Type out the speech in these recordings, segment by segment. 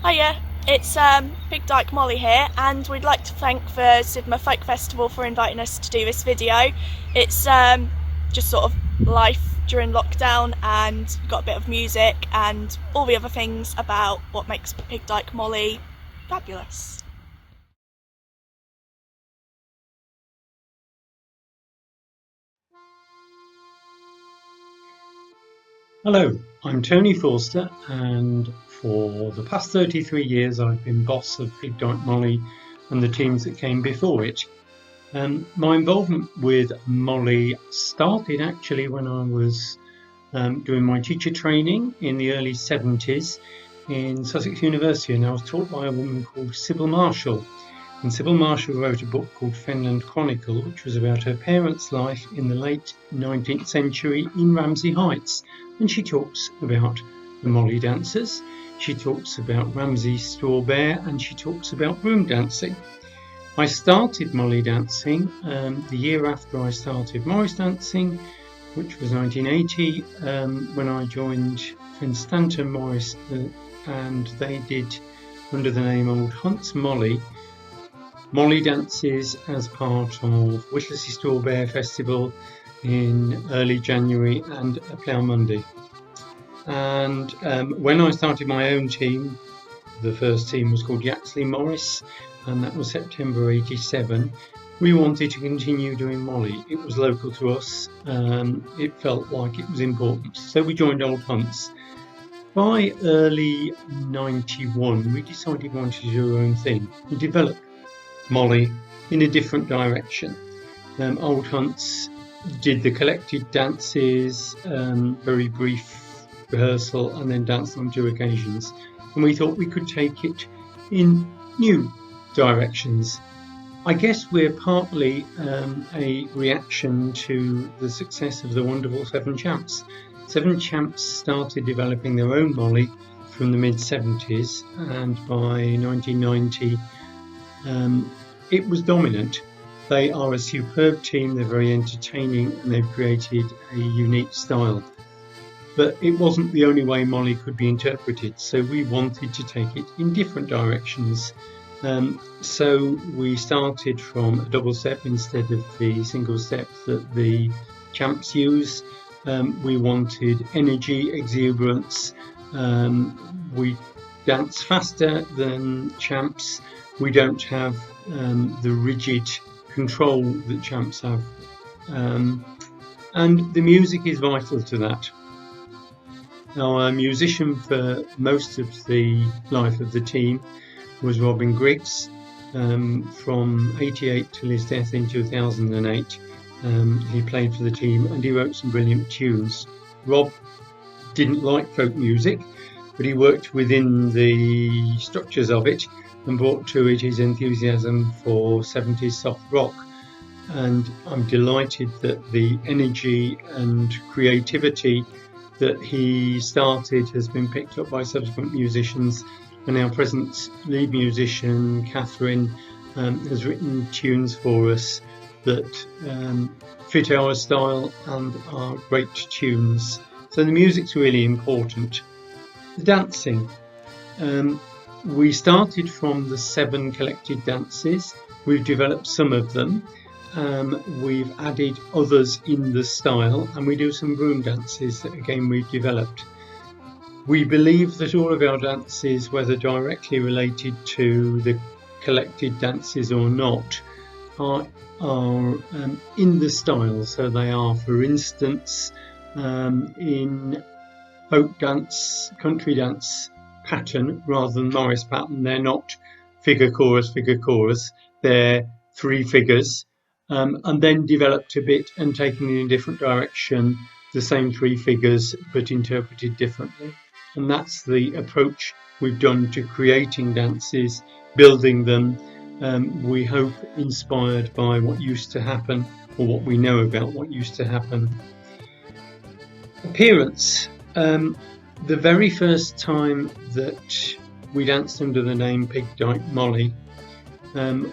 Hiya, it's Big Dyke Molly here, and we'd like to thank the Sidmouth Folk Festival for inviting us to do this video. It's just sort of life during lockdown, and got a bit of music and all the other things about what makes Big Dyke Molly fabulous. Hello, I'm Tony Forster, and for the past 33 years I've been boss of Big Dyke Molly and the teams that came before it. My involvement with Molly started actually when I was doing my teacher training in the early 70s in Sussex University, and I was taught by a woman called Sybil Marshall. And Sybil Marshall wrote a book called Fenland Chronicle, which was about her parents' life in the late 19th century in Ramsey Heights. And she talks about the Molly dancers, she talks about Ramsey Straw Bear, and she talks about broom dancing. I started Molly dancing the year after I started Morris dancing, which was 1980, when I joined Finstanton Morris, and they did, under the name Old Hunts Molly dances as part of Whittlesey Straw Bear Festival in early January and a Plough Monday. And when I started my own team, the first team was called Yaxley Morris, and that was September 87. We wanted to continue doing Molly. It was local to us. It felt like it was important. So we joined Old Hunts. By early 91, we decided we wanted to do our own thing and develop Molly in a different direction. Old Hunts did the collected dances, very brief rehearsal, and then danced on 2 occasions. And we thought we could take it in new directions. I guess we're partly a reaction to the success of the wonderful Seven Champs. Seven Champs started developing their own Molly from the mid-70s, and by 1990 it was dominant. They are a superb team, they're very entertaining, and they've created a unique style. But it wasn't the only way Molly could be interpreted, so we wanted to take it in different directions. So we started from a double step instead of the single step that the champs use. We wanted energy, exuberance. We dance faster than champs. We don't have the rigid control that champs have. And the music is vital to that. Our musician for most of the life of the team was Robin Griggs, from 88 till his death in 2008. He played for the team and he wrote some brilliant tunes. Rob didn't like folk music, but he worked within the structures of it and brought to it his enthusiasm for 70s soft rock. And I'm delighted that the energy and creativity that he started has been picked up by subsequent musicians, and our present lead musician Catherine has written tunes for us that fit our style and are great tunes. So the music's really important. The dancing, we started from the 7 collected dances. We've developed some of them. We've added others in the style, and we do some broom dances that again we've developed. We believe that all of our dances, whether directly related to the collected dances or not, are in the style. So they are, for instance, in folk dance, country dance pattern rather than Morris pattern. They're not figure chorus. They're 3 figures. And then developed a bit and taken in a different direction, the same 3 figures but interpreted differently. And that's the approach we've done to creating dances, building them, we hope inspired by what used to happen, or what we know about what used to happen. Appearance. The very first time that we danced under the name Big Dyke Molly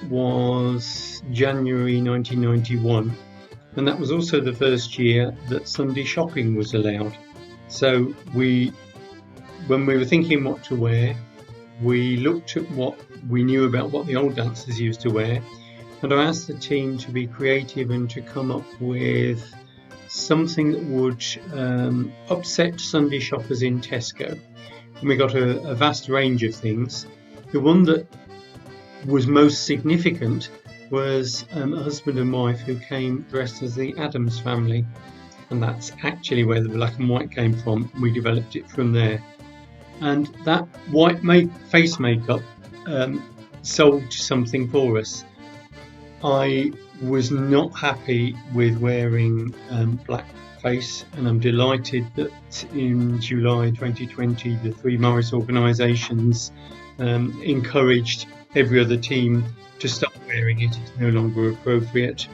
was January 1991, and that was also the first year that Sunday shopping was allowed. So when we were thinking what to wear, we looked at what we knew about what the old dancers used to wear, and I asked the team to be creative and to come up with something that would upset Sunday shoppers in Tesco. And we got a vast range of things. The one that was most significant was a husband and wife who came dressed as the Addams family, and that's actually where the black and white came from. We developed it from there, and that white face makeup sold something for us. I was not happy with wearing black face, and I'm delighted that in July 2020 the Three Morris organisations encouraged every other team to stop wearing it. It's no longer appropriate.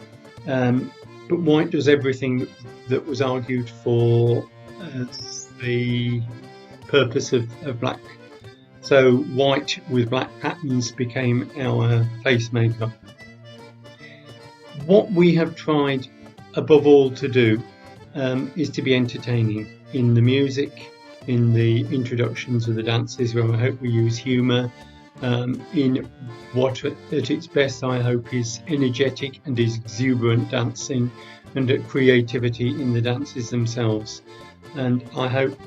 But white does everything that was argued for the purpose of black. So white with black patterns became our face makeup. What we have tried above all to do is to be entertaining in the music, in the introductions of the dances, where I hope we use humour, in what at its best I hope is energetic and exuberant dancing, and creativity in the dances themselves. And I hope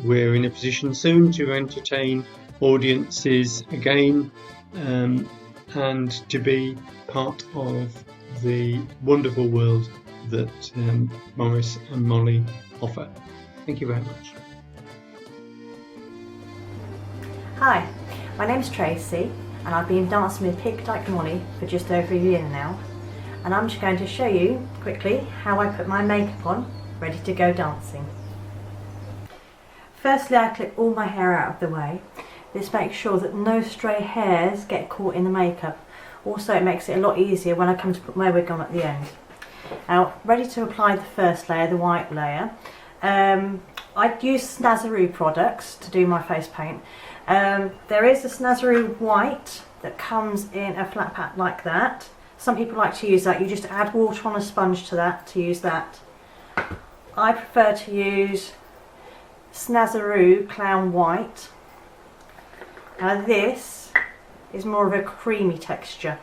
we're in a position soon to entertain audiences again, and to be part of the wonderful world that Morris and Molly offer. Thank you very much. Hi, my name's Tracy, and I've been dancing with Dyke Molly for just over a year now, and I'm just going to show you quickly how I put my makeup on, ready to go dancing. Firstly, I clip all my hair out of the way. This makes sure that no stray hairs get caught in the makeup. Also, it makes it a lot easier when I come to put my wig on at the end. Now, ready to apply the first layer, the white layer. I use Snazaroo products to do my face paint. There is a Snazaroo white that comes in a flat pack like that. Some people like to use that. You just add water on a sponge to that to use that. I prefer to use Snazaroo Clown White. Now this is more of a creamy texture,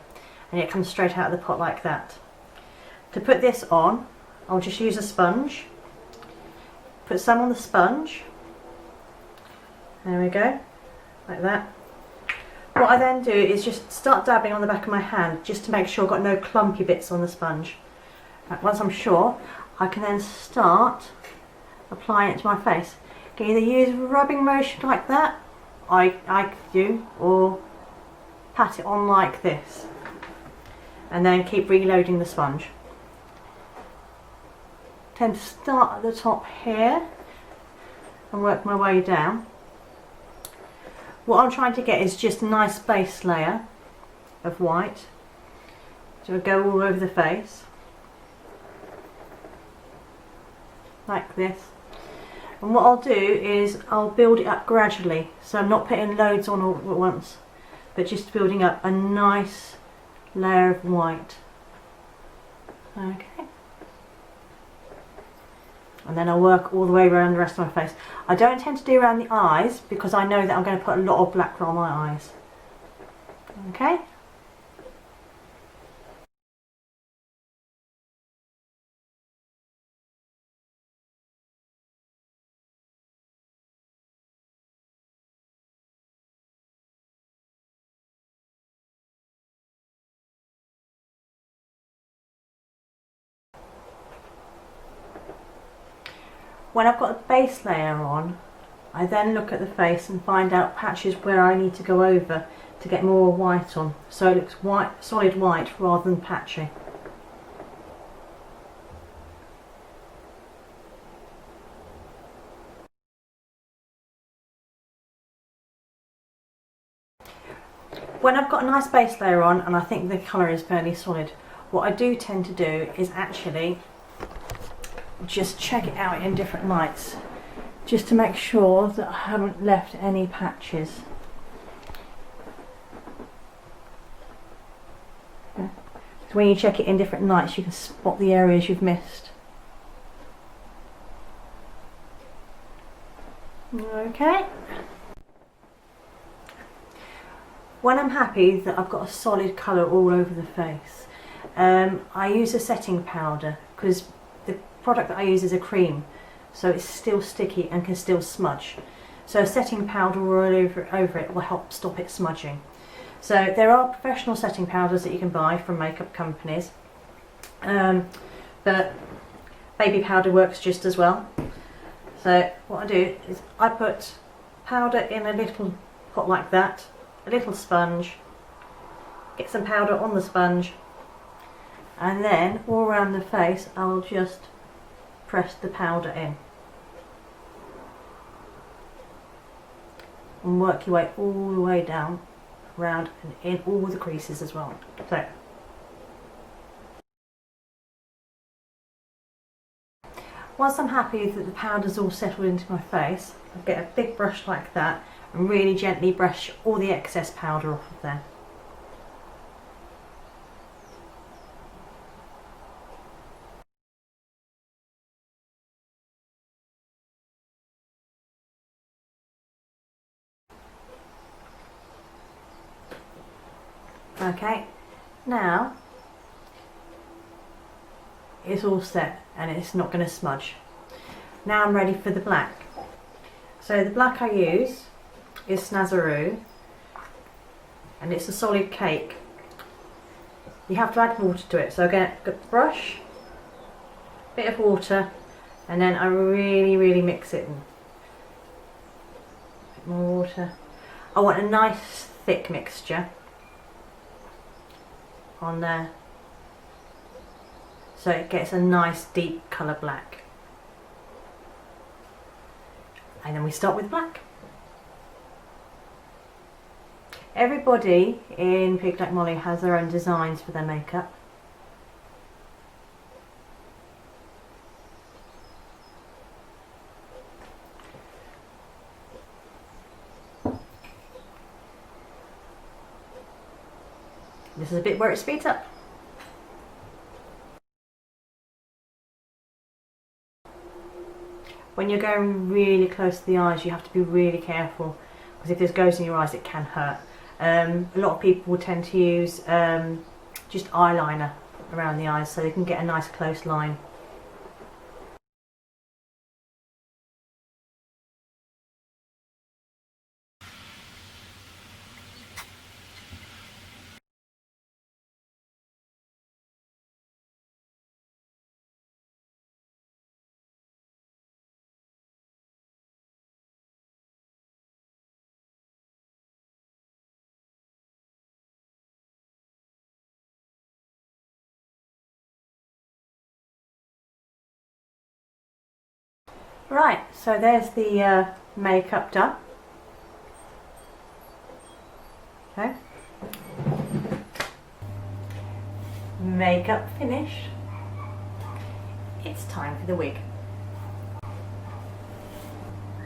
and it comes straight out of the pot like that. To put this on, I'll just use a sponge. Put some on the sponge. There we go, like that. What I then do is just start dabbing on the back of my hand, just to make sure I've got no clumpy bits on the sponge. Once I'm sure, I can then start applying it to my face. You can either use rubbing motion like that, I do, or pat it on like this, and then keep reloading the sponge. Tend to start at the top here and work my way down. What I'm trying to get is just a nice base layer of white, so it'll go all over the face like this. And what I'll do is I'll build it up gradually, so I'm not putting loads on all at once, but just building up a nice layer of white. Okay. And then I'll work all the way around the rest of my face. I don't tend to do around the eyes because I know that I'm going to put a lot of black on my eyes. Okay. When I've got the base layer on, I then look at the face and find out patches where I need to go over to get more white on, so it looks white, solid white rather than patchy. When I've got a nice base layer on and I think the colour is fairly solid, what I do tend to do is actually just check it out in different lights, just to make sure that I haven't left any patches. So when you check it in different lights, you can spot the areas you've missed. Okay. When I'm happy that I've got a solid colour all over the face, I use a setting powder, because the product that I use is a cream, so it's still sticky and can still smudge. So a setting powder all over it will help stop it smudging. So there are professional setting powders that you can buy from makeup companies, but baby powder works just as well. So what I do is I put powder in a little pot like that, a little sponge, get some powder on the sponge, and then all around the face I'll just press the powder in. And work your way all the way down, around and in all the creases as well. So once I'm happy that the powder's all settled into my face, I'll get a big brush like that and really gently brush all the excess powder off of there. Okay, now it's all set and it's not going to smudge. Now I'm ready for the black. So the black I use is Snazaroo, and it's a solid cake. You have to add water to it, so I get the brush, bit of water, and then I really mix it in. Bit more water. I want a nice thick mixture on there, so it gets a nice deep colour black. And then we start with black. Everybody in Dyke Molly has their own designs for their makeup. This is a bit where it speeds up. When you're going really close to the eyes, you have to be really careful, because if this goes in your eyes it can hurt. A lot of people tend to use just eyeliner around the eyes so they can get a nice close line. Right, so there's the makeup done. Okay. Makeup finished. It's time for the wig.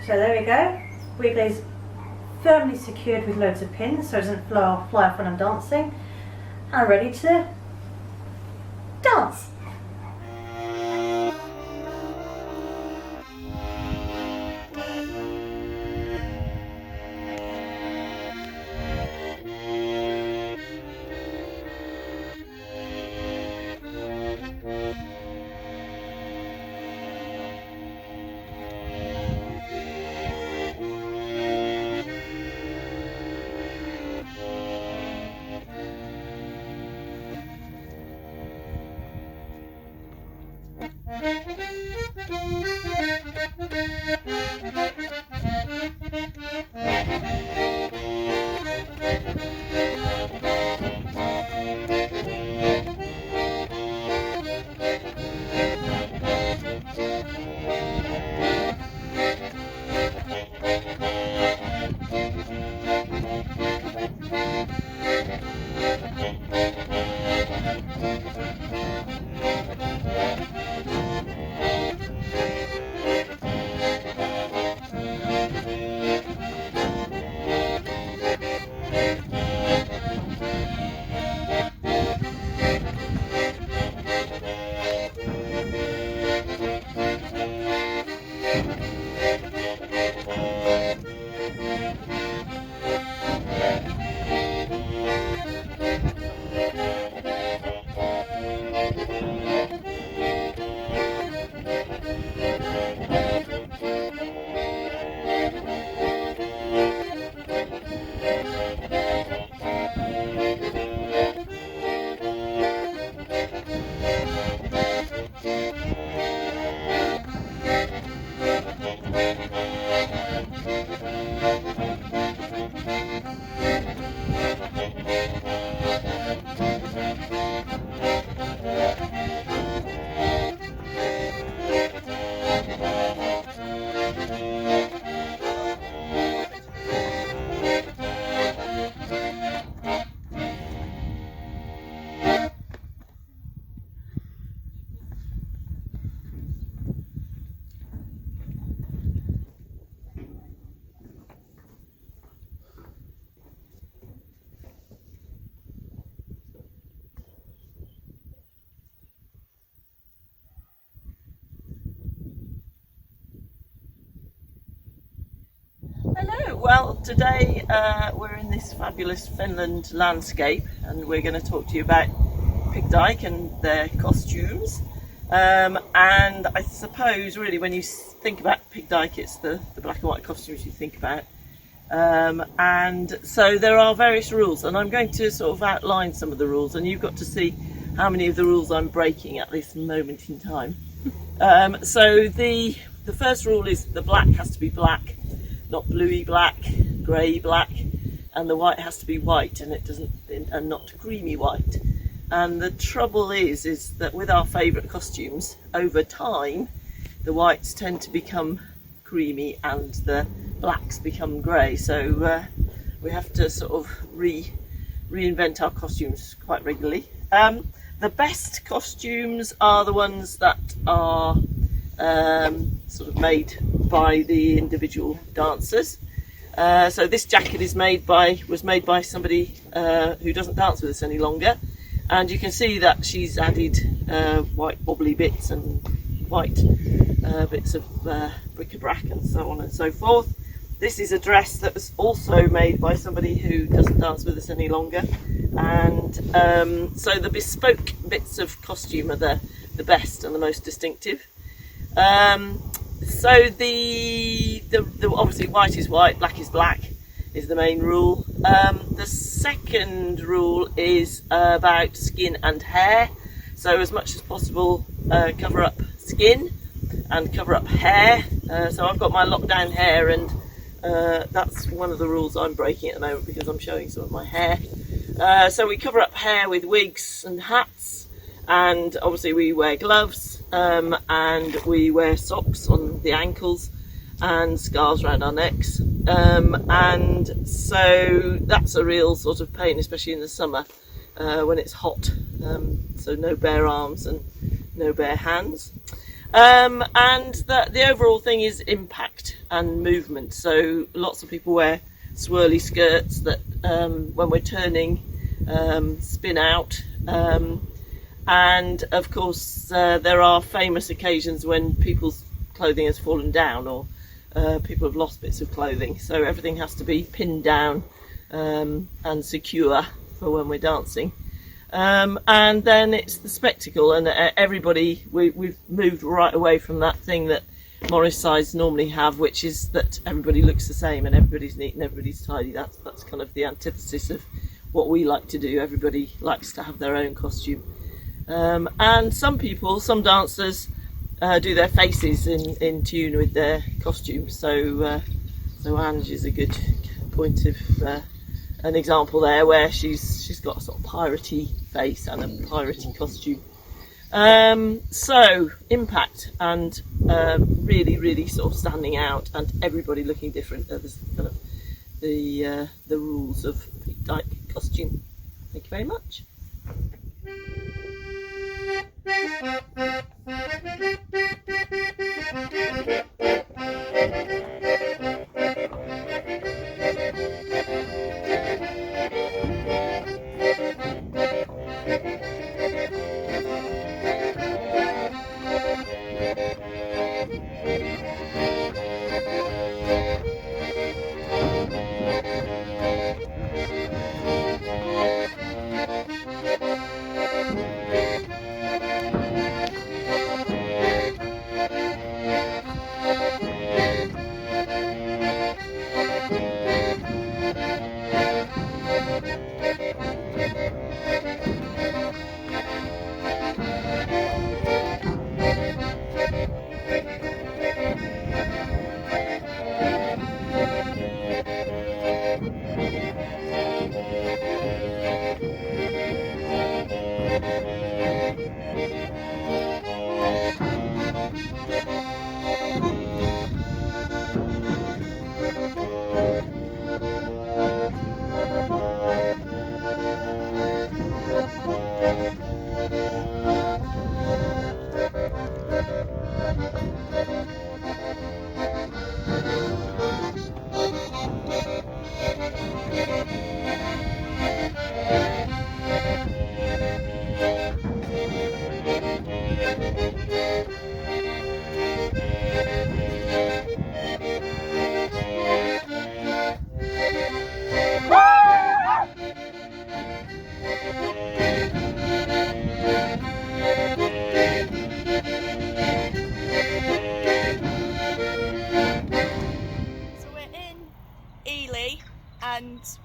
So there we go. Wig is firmly secured with loads of pins so it doesn't fly off when I'm dancing. I'm ready to dance. Well, today we're in this fabulous Finland landscape, and we're going to talk to you about Pig Dyke and their costumes. And I suppose really when you think about Pig Dyke, it's the black and white costumes you think about. And so there are various rules, and I'm going to sort of outline some of the rules, and you've got to see how many of the rules I'm breaking at this moment in time. So the first rule is the black has to be black, not bluey black, grey black, and the white has to be white, and not creamy white. And the trouble is that with our favourite costumes, over time, the whites tend to become creamy and the blacks become grey. So we have to sort of reinvent our costumes quite regularly. The best costumes are the ones that are sort of made by the individual dancers. So this jacket was made by somebody who doesn't dance with us any longer, and you can see that she's added white bobbly bits and white bits of bric-a-brac and so on and so forth. This is a dress that was also made by somebody who doesn't dance with us any longer, and so the bespoke bits of costume are the best and the most distinctive. So the obviously white is white, black is black is the main rule. The second rule is about skin and hair. So as much as possible, cover up skin and cover up hair. So I've got my lockdown hair, and that's one of the rules I'm breaking at the moment because I'm showing some of my hair. So we cover up hair with wigs and hats, and obviously we wear gloves, and we wear socks on the ankles and scarves around our necks, and so that's a real sort of pain, especially in the summer when it's hot. So no bare arms and no bare hands. And the overall thing is impact and movement. So lots of people wear swirly skirts that when we're turning spin out, and of course there are famous occasions when people's clothing has fallen down, or people have lost bits of clothing, so everything has to be pinned down and secure for when we're dancing. And then it's the spectacle, and we've moved right away from that thing that Morris sides normally have, which is that everybody looks the same and everybody's neat and everybody's tidy. That's kind of the antithesis of what we like to do. Everybody likes to have their own costume, and some dancers do their faces in tune with their costumes. So Ange is a good point of an example there, where she's got a sort of piratey face and a piratey costume. So impact and really sort of standing out, and everybody looking different. There's kind of the rules of Pig Dyke costume. Thank you very much.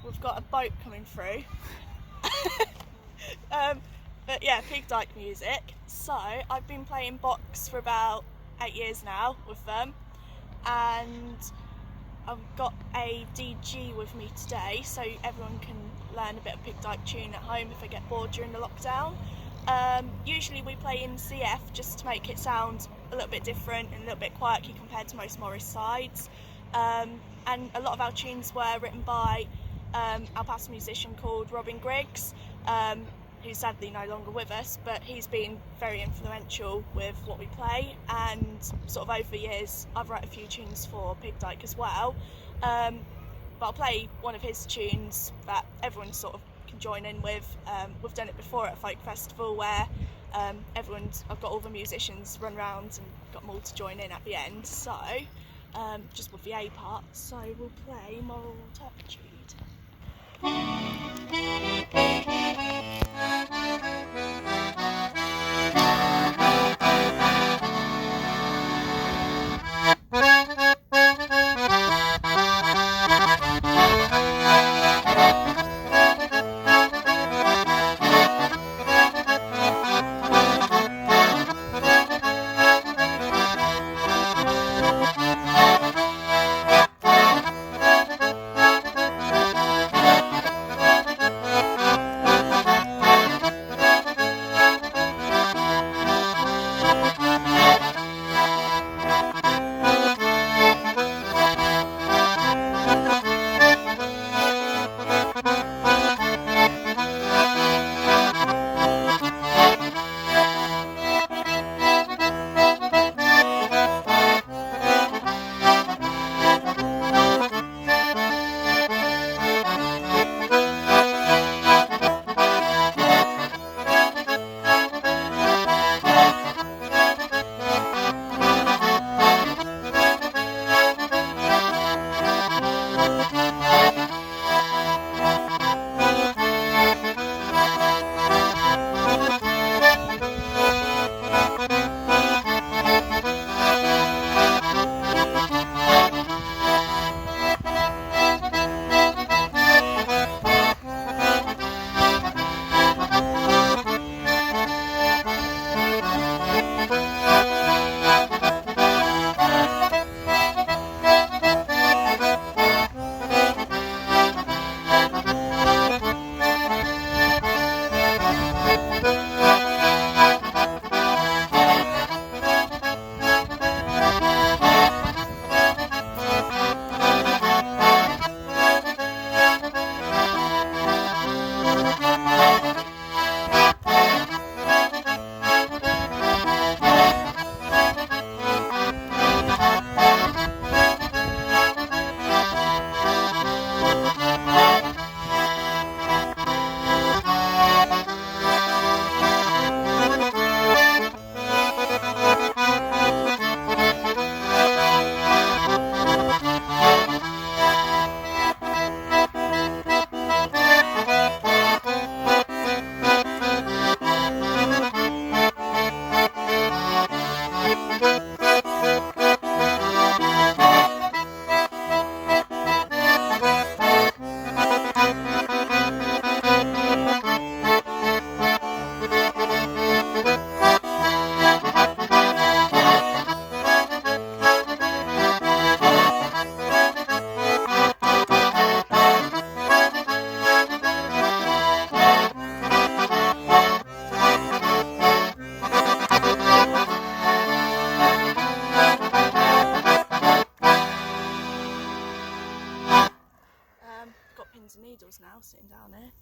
we've got a boat coming through. But yeah, Pig Dyke music. So I've been playing box for about 8 years now with them, and I've got a DG with me today, so everyone can learn a bit of Pig Dyke tune at home if they get bored during the lockdown. Usually we play in CF just to make it sound a little bit different and a little bit quirky compared to most Morris sides. And a lot of our tunes were written by our past musician called Robin Griggs, who's sadly no longer with us, but he's been very influential with what we play, and sort of over the years I've written a few tunes for Pig Dyke as well. But I'll play one of his tunes that everyone sort of can join in with. We've done it before at a folk festival where I've got all the musicians run round and got them all to join in at the end, so just with the A part, so we'll play Moral Turpitude. Got pins and needles now, sitting down here.